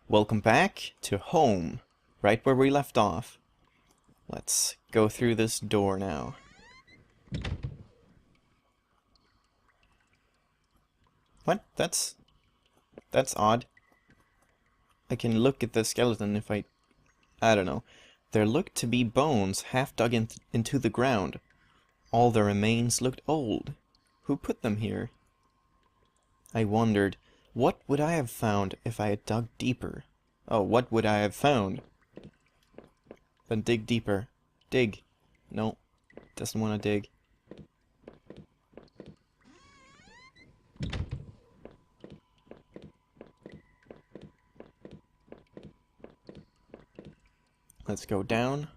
Welcome back to home, right where we left off. Let's go through this door now. What? That's odd. I can look at the skeleton if I don't know. There looked to be bones half dug into the ground. All the remains looked old. Who put them here? I wondered, what would I have found if I had dug deeper? Oh, what would I have found? Then dig deeper. Dig. No, doesn't want to dig. Let's go down.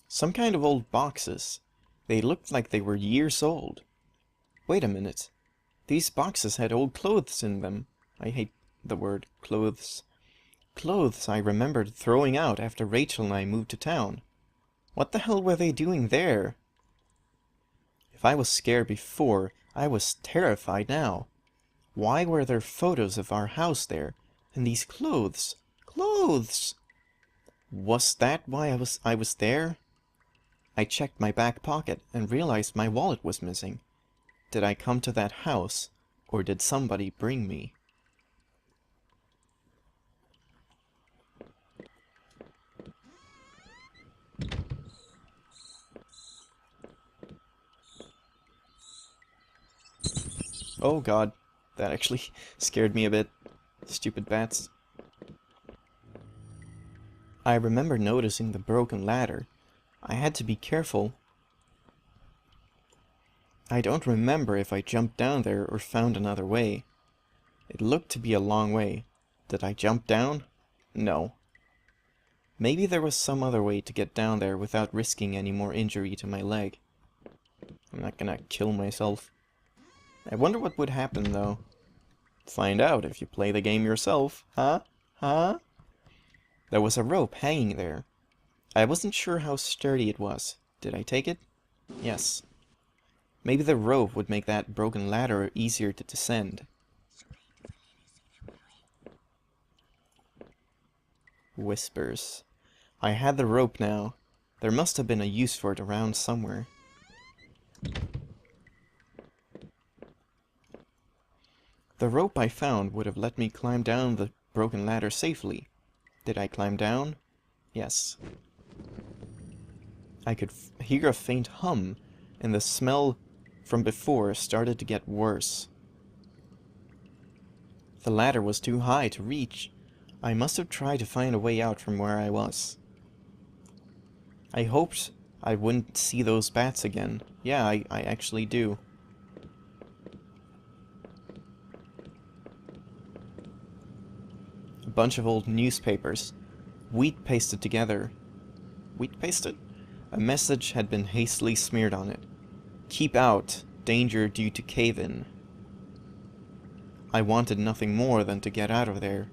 Some kind of old boxes. They looked like they were years old. Wait a minute. These boxes had old clothes in them. I hate the word clothes. Clothes I remembered throwing out after Rachel and I moved to town. What the hell were they doing there? If I was scared before, I was terrified now. Why were there photos of our house there? And these clothes? Clothes! Was that why I was there? I checked my back pocket and realized my wallet was missing. Did I come to that house, or did somebody bring me? Oh god, that actually scared me a bit. Stupid bats. I remember noticing the broken ladder. I had to be careful. I don't remember if I jumped down there or found another way. It looked to be a long way. Did I jump down? No. Maybe there was some other way to get down there without risking any more injury to my leg. I'm not gonna kill myself. I wonder what would happen though. Find out if you play the game yourself, huh? Huh? There was a rope hanging there. I wasn't sure how sturdy it was. Did I take it? Yes. Maybe the rope would make that broken ladder easier to descend. Whispers. I had the rope now. There must have been a use for it around somewhere. The rope I found would have let me climb down the broken ladder safely. Did I climb down? Yes. I could hear a faint hum, and the smell from before started to get worse. The ladder was too high to reach. I must have tried to find a way out from where I was. I hoped I wouldn't see those bats again. Yeah, I actually do. A bunch of old newspapers. Wheat pasted together. Wheat pasted? A message had been hastily smeared on it. Keep out. Danger due to cave-in. I wanted nothing more than to get out of there.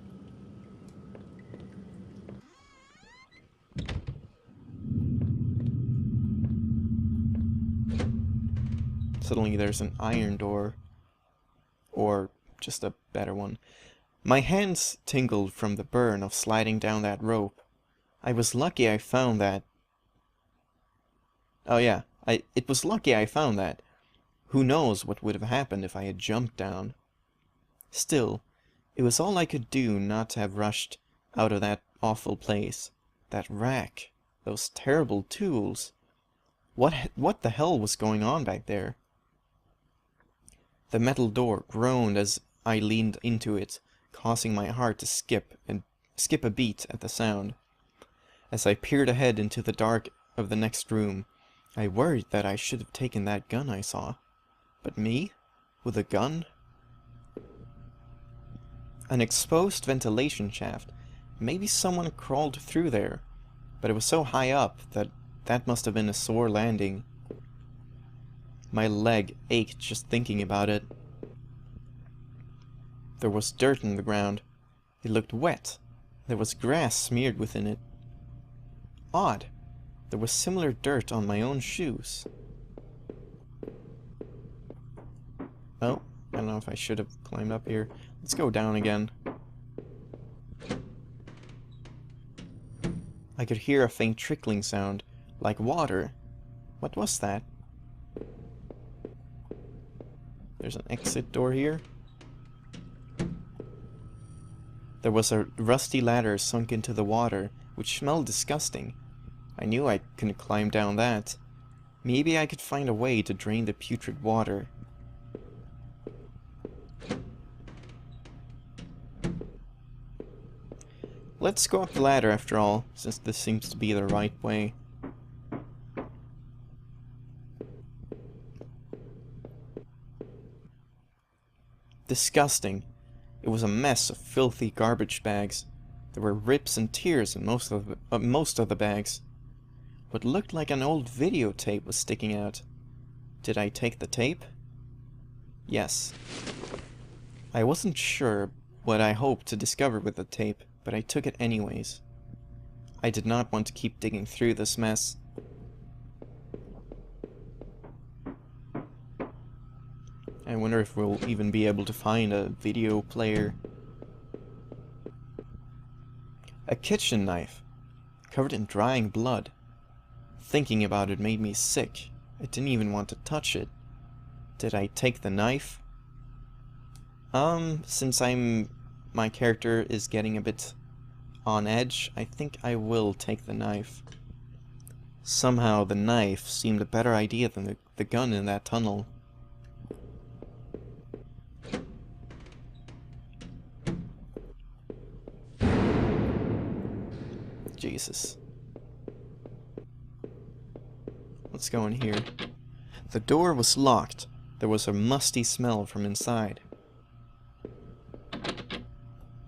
Suddenly there's an iron door. Or just a better one. My hands tingled from the burn of sliding down that rope. I was lucky I found that. Oh yeah, it was lucky I found that. Who knows what would have happened if I had jumped down. Still, it was all I could do not to have rushed out of that awful place. That rack. Those terrible tools. What the hell was going on back there? The metal door groaned as I leaned into it, causing my heart to skip a beat at the sound. As I peered ahead into the dark of the next room, I worried that I should have taken that gun I saw. But me? With a gun? An exposed ventilation shaft. Maybe someone crawled through there, but it was so high up that must have been a sore landing. My leg ached just thinking about it. There was dirt in the ground. It looked wet. There was grass smeared within it. Odd. There was similar dirt on my own shoes. Oh, don't know if I should have climbed up here. Let's go down again. I could hear a faint trickling sound, like water. What was that? There's an exit door here. There was a rusty ladder sunk into the water, which smelled disgusting. I knew I couldn't climb down that. Maybe I could find a way to drain the putrid water. Let's go up the ladder after all, since this seems to be the right way. Disgusting. It was a mess of filthy garbage bags. There were rips and tears in most of the bags. What looked like an old videotape was sticking out. Did I take the tape? Yes. I wasn't sure what I hoped to discover with the tape, but I took it anyways. I did not want to keep digging through this mess. I wonder if we'll even be able to find a video player. A kitchen knife, covered in drying blood. Thinking about it made me sick. I didn't even want to touch it. Did I take the knife? Since my character is getting a bit on edge, I think I will take the knife. Somehow the knife seemed a better idea than the gun in that tunnel. Jesus. Let's go in here. The door was locked. There was a musty smell from inside.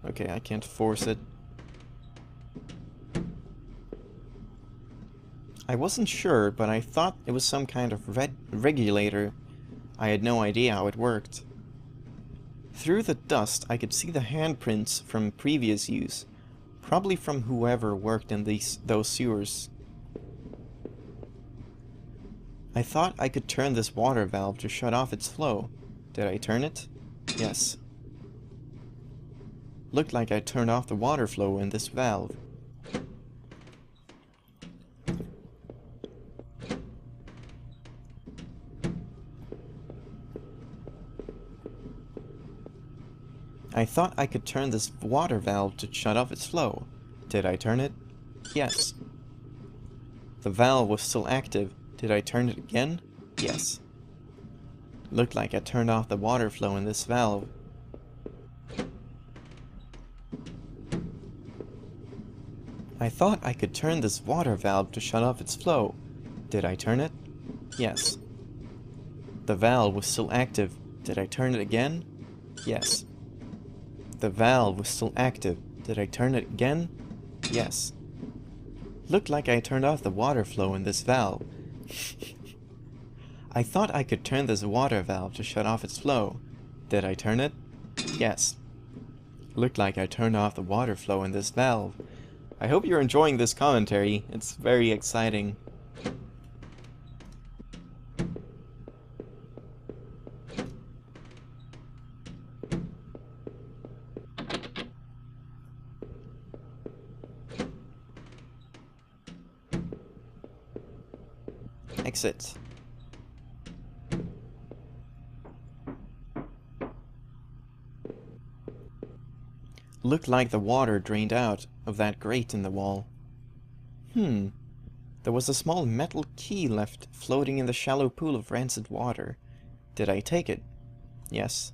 Okay, I can't force it. I wasn't sure, but I thought it was some kind of regulator. I had no idea how it worked. Through the dust, I could see the handprints from previous use. Probably from whoever worked in those sewers. I thought I could turn this water valve to shut off its flow. Did I turn it? Yes. Looked like I turned off the water flow in this valve. I thought I could turn this water valve to shut off its flow. Did I turn it? Yes. The valve was still active. Did I turn it again? Yes. Looked like I turned off the water flow in this valve. I thought I could turn this water valve to shut off its flow. Did I turn it? Yes. The valve was still active. Did I turn it again? Yes. The valve was still active. Did I turn it again? Yes. Looked like I turned off the water flow in this valve. I thought I could turn this water valve to shut off its flow. Did I turn it? Yes. Looked like I turned off the water flow in this valve. I hope you're enjoying this commentary. It's very exciting. Exit. Looked like the water drained out of that grate in the wall. There was a small metal key left floating in the shallow pool of rancid water. Did I take it? Yes.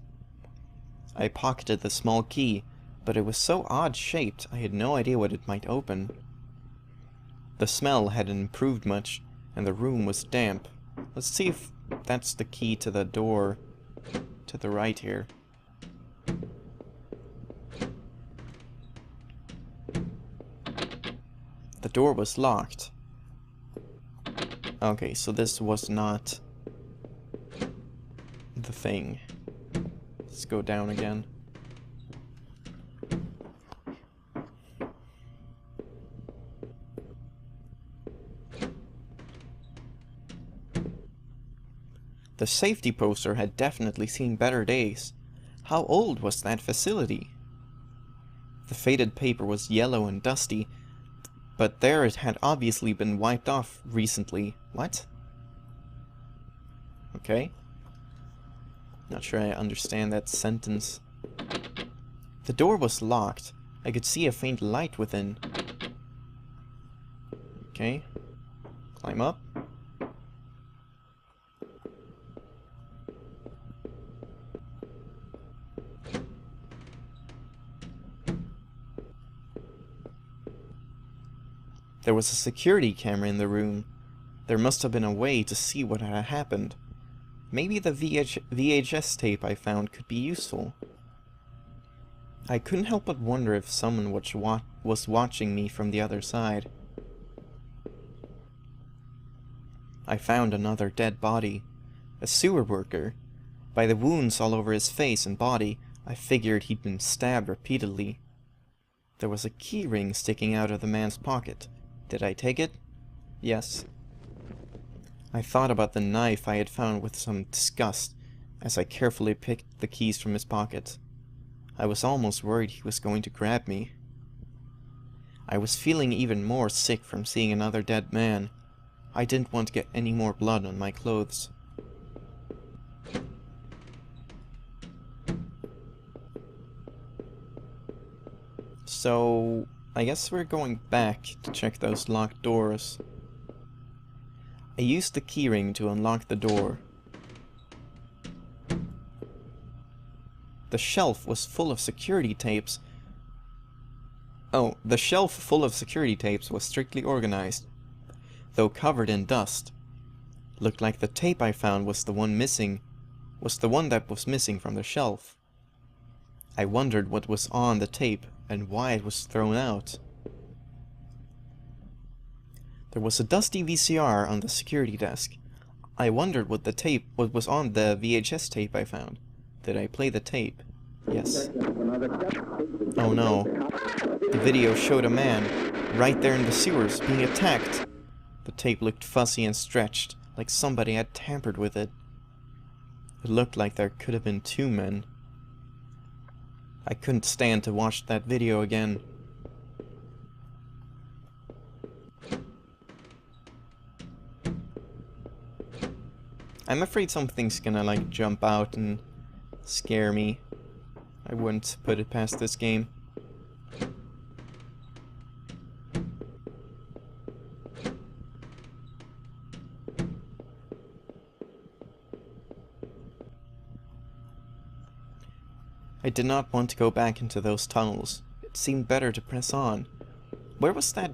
I pocketed the small key, but it was so odd-shaped I had no idea what it might open. The smell hadn't improved much, and the room was damp. Let's see if that's the key to the door to the right here. The door was locked. Okay, so this was not the thing. Let's go down again. The safety poster had definitely seen better days. How old was that facility? The faded paper was yellow and dusty, but there it had obviously been wiped off recently. What? Okay. Not sure I understand that sentence. The door was locked. I could see a faint light within. Okay. Climb up. There was a security camera in the room. There must have been a way to see what had happened. Maybe the VHS tape I found could be useful. I couldn't help but wonder if someone was watching me from the other side. I found another dead body. A sewer worker. By the wounds all over his face and body, I figured he'd been stabbed repeatedly. There was a key ring sticking out of the man's pocket. Did I take it? Yes. I thought about the knife I had found with some disgust as I carefully picked the keys from his pocket. I was almost worried he was going to grab me. I was feeling even more sick from seeing another dead man. I didn't want to get any more blood on my clothes. So, I guess we're going back to check those locked doors. I used the keyring to unlock the door. The shelf was full of security tapes. Oh, the shelf full of security tapes was strictly organized, though covered in dust. Looked like the tape I found was the one that was missing from the shelf. I wondered what was on the tape and why it was thrown out. There was a dusty VCR on the security desk. I wondered what was on the VHS tape I found. Did I play the tape? Yes. Oh no. The video showed a man, right there in the sewers, being attacked. The tape looked fuzzy and stretched, like somebody had tampered with it. It looked like there could have been two men. I couldn't stand to watch that video again. I'm afraid something's gonna like jump out and scare me. I wouldn't put it past this game. I did not want to go back into those tunnels. It seemed better to press on. Where was that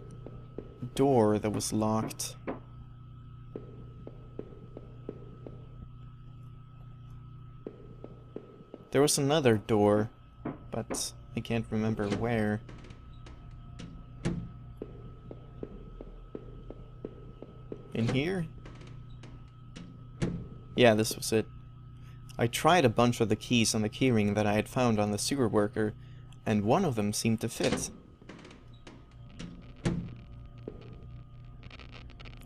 door that was locked? There was another door, but I can't remember where. In here? Yeah, this was it. I tried a bunch of the keys on the keyring that I had found on the sewer worker, and one of them seemed to fit.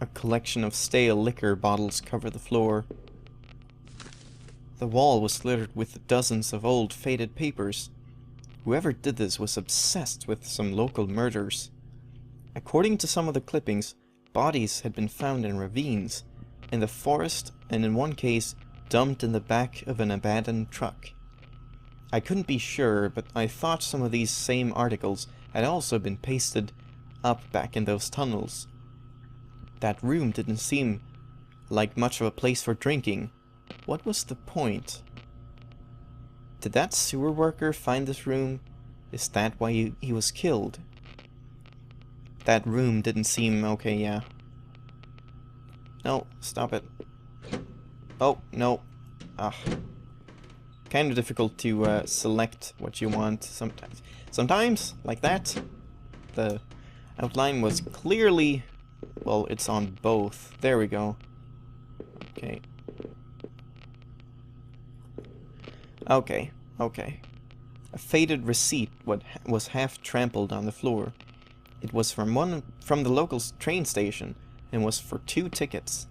A collection of stale liquor bottles covered the floor. The wall was littered with dozens of old faded papers. Whoever did this was obsessed with some local murders. According to some of the clippings, bodies had been found in ravines, in the forest, and in one case, dumped in the back of an abandoned truck. I couldn't be sure, but I thought some of these same articles had also been pasted up back in those tunnels. That room didn't seem like much of a place for drinking. What was the point? Did that sewer worker find this room? Is that why he was killed? That room didn't seem okay, yeah. No, stop it. Oh, no. Ah. Kind of difficult to select what you want sometimes. Sometimes, like that, the outline was clearly... Well, it's on both. There we go. Okay. Okay. A faded receipt was half trampled on the floor. It was from the local train station and was for 2 tickets.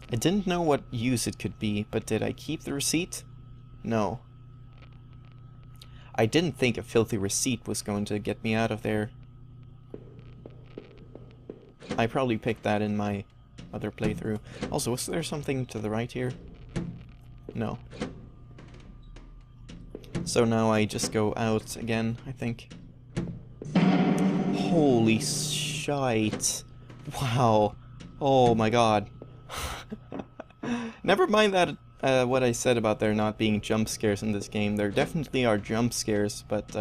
I didn't know what use it could be, but did I keep the receipt? No. I didn't think a filthy receipt was going to get me out of there. I probably picked that in my other playthrough. Also, was there something to the right here? No. So now I just go out again, I think. Holy shite. Wow. Oh my god. Never mind that what I said about there not being jump scares in this game. There definitely are jump scares, but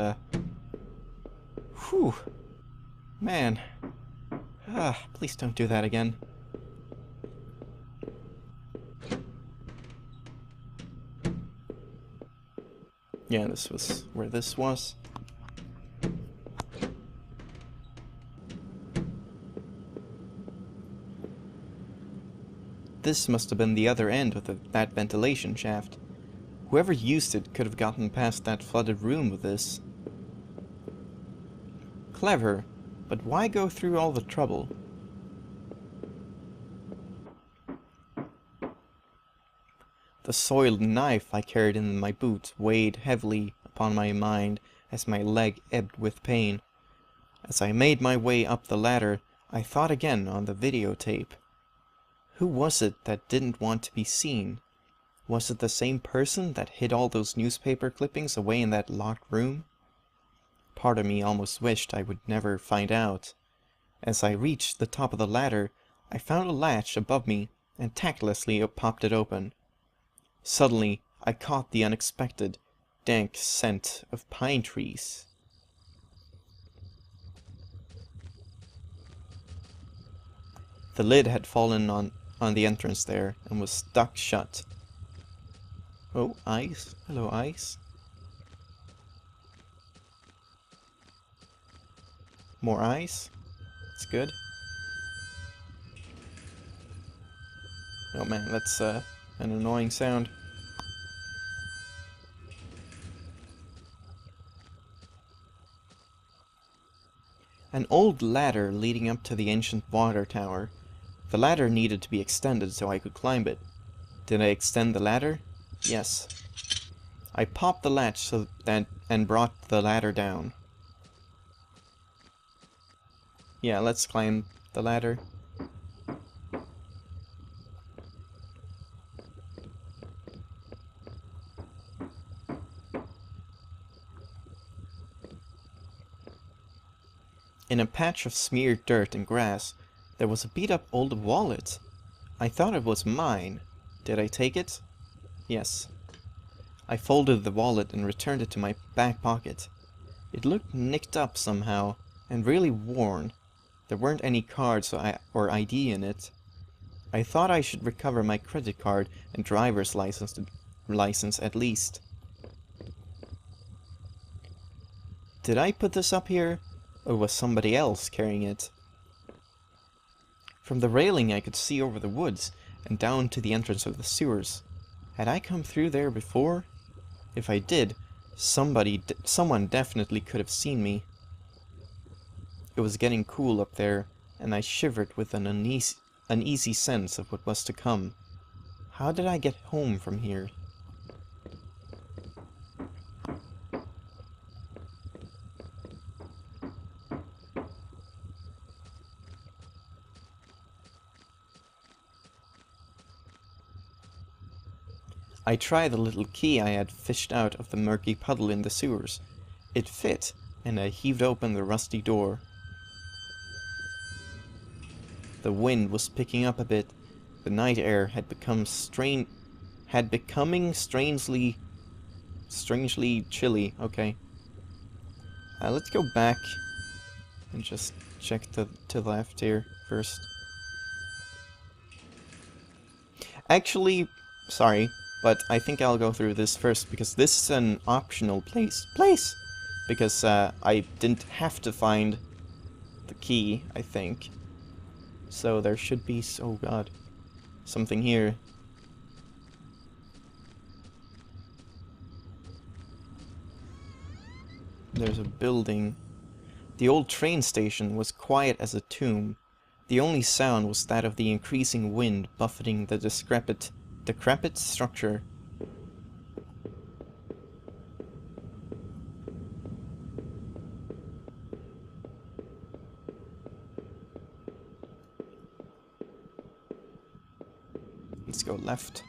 whew. Man. Please don't do that again. Yeah, this was where this was. This must have been the other end of that ventilation shaft. Whoever used it could have gotten past that flooded room with this. Clever, but why go through all the trouble? The soiled knife I carried in my boot weighed heavily upon my mind as my leg ebbed with pain. As I made my way up the ladder, I thought again on the videotape. Who was it that didn't want to be seen? Was it the same person that hid all those newspaper clippings away in that locked room? Part of me almost wished I would never find out. As I reached the top of the ladder, I found a latch above me and tactlessly popped it open. Suddenly, I caught the unexpected, dank scent of pine trees. The lid had fallen on the entrance there and was stuck shut. Oh, ice. Hello, ice. More ice. It's good. Oh man, that's an annoying sound. An old ladder leading up to the ancient water tower. The ladder needed to be extended so I could climb it. Did I extend the ladder? Yes. I popped the latch and brought the ladder down. Yeah, let's climb the ladder. In a patch of smeared dirt and grass, there was a beat-up old wallet. I thought it was mine. Did I take it? Yes. I folded the wallet and returned it to my back pocket. It looked nicked up somehow, and really worn. There weren't any cards or ID in it. I thought I should recover my credit card and driver's license at least. Did I put this up here, or was somebody else carrying it? From the railing I could see over the woods and down to the entrance of the sewers. Had I come through there before? If I did, someone definitely could have seen me. It was getting cool up there, and I shivered with an uneasy sense of what was to come. How did I get home from here? I tried the little key I had fished out of the murky puddle in the sewers. It fit, and I heaved open the rusty door. The wind was picking up a bit. The night air had becoming strangely chilly. Okay. Let's go back and just check to the left here first. Actually, sorry, but I think I'll go through this first because this is an optional place. Because I didn't have to find the key, I think. So there should be, oh god, something here. There's a building. The old train station was quiet as a tomb. The only sound was that of the increasing wind buffeting the decrepit structure. go left.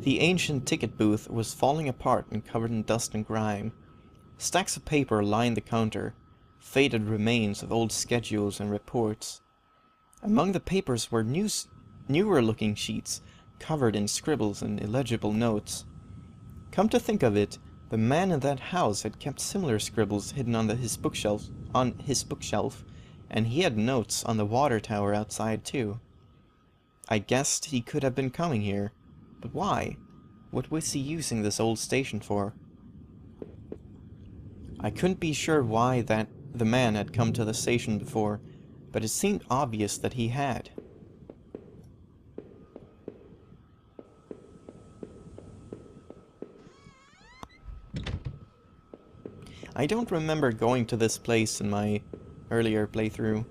The ancient ticket booth was falling apart and covered in dust and grime. Stacks of paper lined the counter, faded remains of old schedules and reports. Among the papers were newer-looking sheets covered in scribbles and illegible notes. Come to think of it, the man in that house had kept similar scribbles hidden on his bookshelf, and he had notes on the water tower outside too. I guessed he could have been coming here, but why? What was he using this old station for? I couldn't be sure why the man had come to the station before, but it seemed obvious that he had. I don't remember going to this place in my earlier playthrough.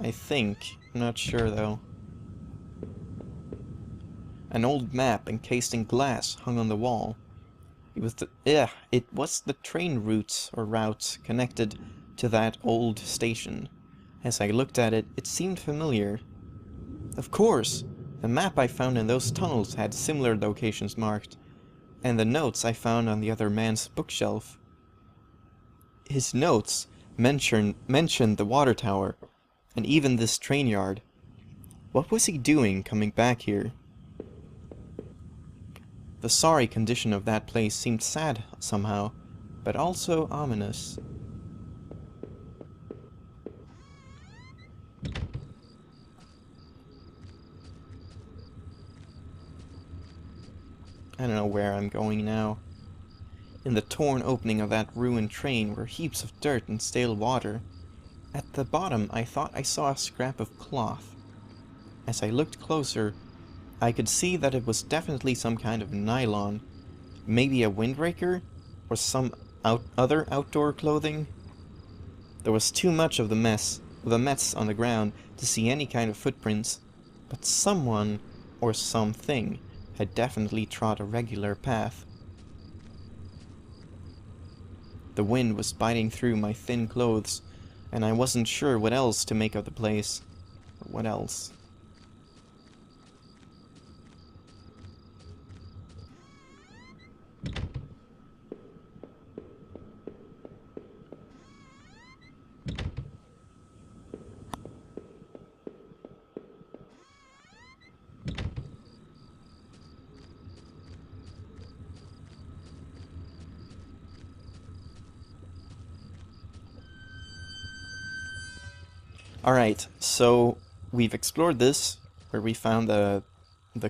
I think. I'm not sure though. An old map encased in glass hung on the wall. It was the train routes connected to that old station. As I looked at it, it seemed familiar. Of course! The map I found in those tunnels had similar locations marked, and the notes I found on the other man's bookshelf. His notes mentioned the water tower, and even this train yard. What was he doing coming back here? The sorry condition of that place seemed sad somehow, but also ominous. I don't know where I'm going now. In the torn opening of that ruined train were heaps of dirt and stale water. At the bottom I thought I saw a scrap of cloth. As I looked closer, I could see that it was definitely some kind of nylon. Maybe a windbreaker? Or some other outdoor clothing? There was too much of the mess on the ground to see any kind of footprints, but someone or something had definitely trod a regular path. The wind was biting through my thin clothes, and I wasn't sure what else to make of the place. Or what else? Alright, so we've explored this, where we found the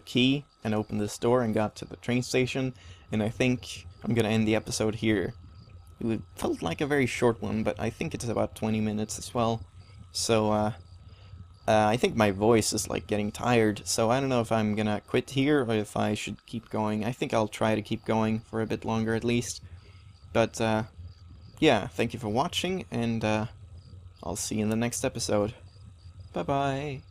key and opened this door and got to the train station, and I think I'm gonna end the episode here. It felt like a very short one, but I think it's about 20 minutes as well. So, I think my voice is like getting tired, so I don't know if I'm gonna quit here or if I should keep going. I think I'll try to keep going for a bit longer at least. But, yeah, thank you for watching, and, I'll see you in the next episode. Bye-bye.